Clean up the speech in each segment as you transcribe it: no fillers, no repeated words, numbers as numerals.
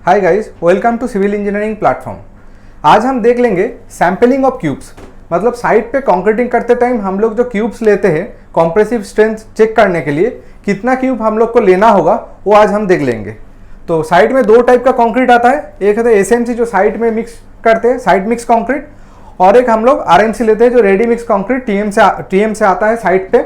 Hi guys, welcome to civil engineering platform. आज हम देख लेंगे सैम्पलिंग ऑफ क्यूब्स। मतलब साइट पे कंक्रीटिंग करते टाइम हम लोग जो क्यूब्स लेते हैं कॉम्प्रेसिव स्ट्रेंथ चेक करने के लिए कितना क्यूब हम लोग को लेना होगा वो आज हम देख लेंगे। तो साइट में दो टाइप का कंक्रीट आता है, एक है एसएमसी जो साइट में मिक्स करते हैं साइट मिक्स कंक्रीट, और एक हम लोग आरएमसी लेते हैं जो रेडी मिक्स कंक्रीट टीएम से आता है साइट पे।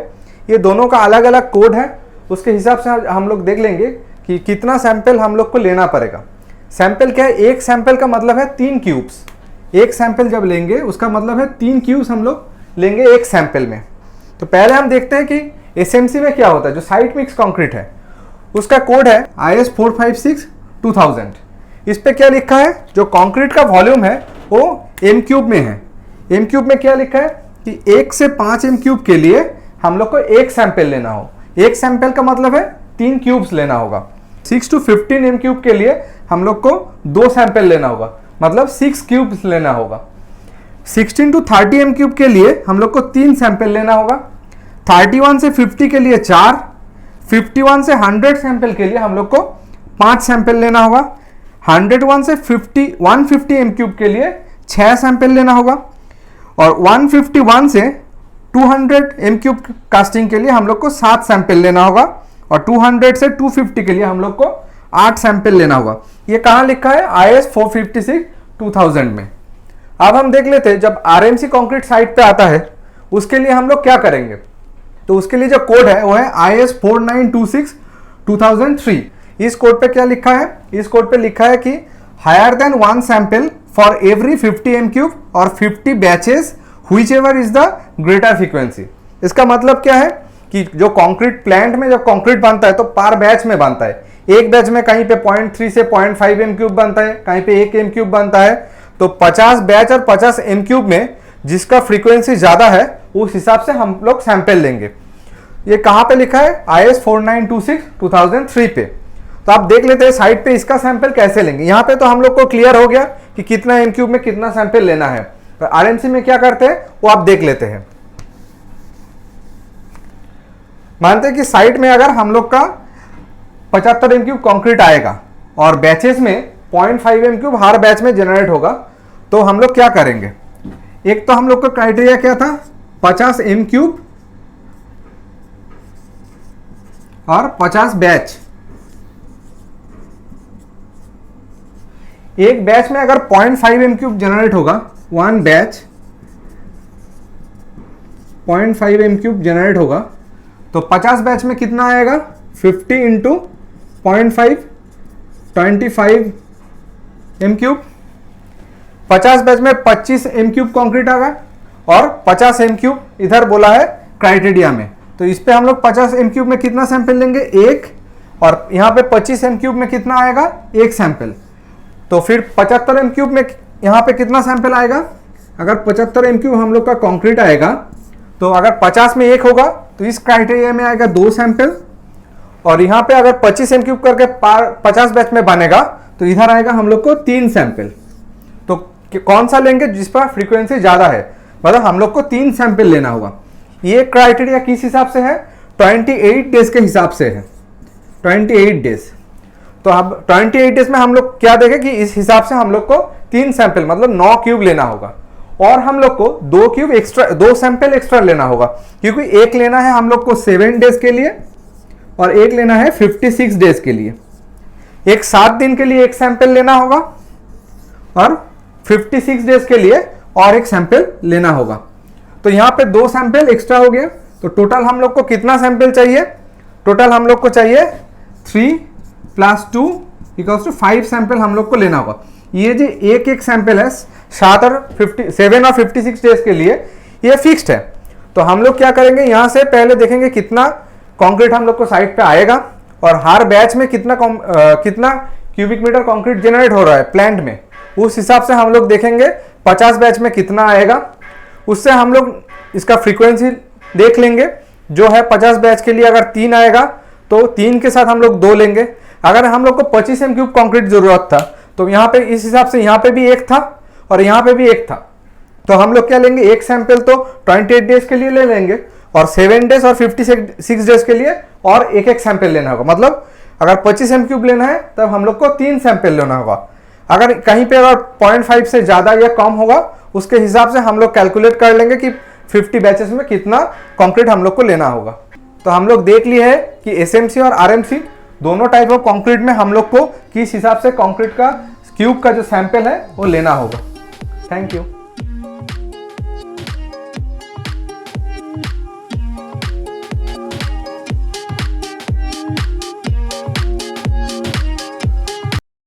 ये दोनों का अलग अलग कोड है, उसके हिसाब से हम लोग देख लेंगे कि कितना सैंपल हम लोग को लेना पड़ेगा। सैंपल क्या है? एक सैंपल का मतलब है 3 क्यूब्स। एक सैंपल जब लेंगे उसका मतलब है 3 क्यूब्स हम लोग लेंगे एक सैंपल में। तो पहले हम देखते हैं कि एसएमसी में क्या होता है। जो साइट मिक्स कंक्रीट है उसका कोड है IS 456-2000। इस पे क्या लिखा है? जो कंक्रीट का वॉल्यूम है वो एम क्यूब में है। एम क्यूब में क्या लिखा है कि 1 से 5 एम क्यूब के लिए हम लोग को एक सैंपल लेना हो। एक सैंपल का मतलब है 3 क्यूब्स लेना होगा। 6 to 15 एम क्यूब के लिए हम लोग को 2 सैंपल लेना होगा, मतलब 6 क्यूब्स लेना होगा। 16 to 30 एम क्यूब के लिए हम लोग को 3 सैंपल लेना होगा। 31 से 50 के लिए 4, 51 से 100 सैंपल के लिए हम लोग को 5 सैंपल लेना होगा। 101 से 150 एम क्यूब के लिए 6 सैंपल लेना होगा, और 151 से 200 एम क्यूब कास्टिंग के लिए हम लोग को 7 सैंपल लेना होगा, और 200 से 250 के लिए हम लोग को 8 सैंपल लेना होगा। ये कहाँ लिखा है? IS 456-2000 में। अब हम देख लेते हैं जब आरएमसी कंक्रीट साइट पे आता है उसके लिए हम लोग क्या करेंगे। तो उसके लिए जो कोड है वो है IS 4926-2003। इस कोड पे क्या लिखा है? इस कोड पे लिखा है कि higher than 1 sample for every 50 M cube और 50 batches whichever is the greater frequency. इसका मतलब क्या है कि जो कंक्रीट प्लांट में जब कंक्रीट बनता है तो पर बैच में बनता है। एक बैच में कहीं पे 0.3 से 0.5 एम क्यूब बनता है, कहीं पे 1 एम क्यूब बनता है। तो 50 बैच और 50 एम क्यूब में जिसका फ्रीक्वेंसी ज्यादा है उस हिसाब से हम लोग सैंपल लेंगे। ये कहां पे लिखा है? IS 4926-2003 पे। तो आप देख लेते हैं साइट पे इसका सैंपल कैसे लेंगे। यहां पे तो हम लोग को क्लियर हो गया कि कितना एम क्यूब में कितना सैंपल लेना है। तो आरएमसी में क्या करते हैं वो आप देख लेते हैं। मानते हैं कि साइट में अगर हम लोग का 75 एम क्यूब कॉन्क्रीट आएगा और बैचेस में 0.5 एम क्यूब हर बैच में जनरेट होगा, तो हम लोग क्या करेंगे? एक तो हम लोग का क्राइटेरिया क्या था? 50 एम क्यूब और 50 बैच। एक बैच में अगर 0.5 एम क्यूब जनरेट होगा, 1 बैच 0.5 एम क्यूब जनरेट होगा, तो 50 बैच में कितना आएगा? 50 इंटू 0.5 25 एम क्यूब। 50 बैच में 25 एम क्यूब कॉन्क्रीट आ गया, और 50 एम क्यूब इधर बोला है क्राइटेरिया में। तो इस पे हम लोग 50 एम क्यूब में कितना सैंपल लेंगे? 1, और यहाँ पे 25 एम क्यूब में कितना आएगा? 1 सैंपल। तो फिर 75 एम क्यूब में यहाँ पे कितना सैंपल आएगा? अगर 75 एम क्यूब हम लोग का कॉन्क्रीट आएगा तो अगर 50 में 1 होगा तो इस क्राइटेरिया में आएगा 2 सैंपल, और यहाँ पे अगर 25 एम क्यूब करके 50 बैच में बनेगा तो इधर आएगा हम लोग को 3 सैंपल। तो कौन सा लेंगे? जिस पर फ्रीक्वेंसी ज्यादा है, मतलब हम लोग को 3 सैंपल लेना होगा। ये क्राइटेरिया किस हिसाब से है? 28 डेज के हिसाब से है। 28 डेज। तो अब 28 डेज में हम लोग क्या देखें कि इस हिसाब से हम लोग को 3 सैंपल मतलब 9 क्यूब लेना होगा, और हम लोग को 2 क्यूब एक्स्ट्रा, 2 सैंपल एक्स्ट्रा लेना होगा, क्योंकि एक लेना है हम लोग को 7 डेज के लिए और एक लेना है 56 डेज के लिए। एक 7 दिन के लिए एक सैंपल लेना होगा, और 56 डेज के लिए और एक सैंपल लेना होगा। तो यहां पे 2 सैंपल एक्स्ट्रा हो गया। तो टोटल हम लोग को कितना सैंपल चाहिए? टोटल हम लोग को चाहिए 3 + 2 = 5 सैंपल हम लोग को लेना होगा। ये जो एक सैंपल है 7 और 56 डेज के लिए ये फिक्स्ड है। तो हम लोग क्या करेंगे, यहां से पहले देखेंगे कितना कंक्रीट हम लोग को साइट पे आएगा, और हर बैच में कितना क्यूबिक मीटर कंक्रीट जनरेट हो रहा है प्लांट में, उस हिसाब से हम लोग देखेंगे 50 बैच में कितना आएगा। उससे हम लोग इसका फ्रीक्वेंसी देख लेंगे। जो है 50 बैच के लिए अगर 3 आएगा तो 3 के साथ हम लोग 2 लेंगे। अगर हम लोग को 25 एम क्यूब कंक्रीट जरूरत था तो यहाँ पे इस हिसाब से यहाँ पे भी 1 था और यहाँ पे भी 1 था। तो हम लोग क्या लेंगे? एक सैंपल तो 28 डेज के लिए ले लेंगे, और 7 डेज और 56 डेज के लिए और एक सैंपल लेना होगा। मतलब अगर 25 m³ लेना है तब हम लोग को 3 सैंपल लेना होगा। अगर कहीं पे अगर 0.5 से ज़्यादा या कम होगा उसके हिसाब से हम लोग कैलकुलेट कर लेंगे कि 50 बैचेस में कितना कंक्रीट हम लोग को लेना होगा। तो हम लोग देख लिए है कि SMC और RMC दोनों टाइप ऑफ कंक्रीट में हम लोग को किस हिसाब से कंक्रीट का क्यूब का जो सैंपल है वो लेना होगा। Thank you.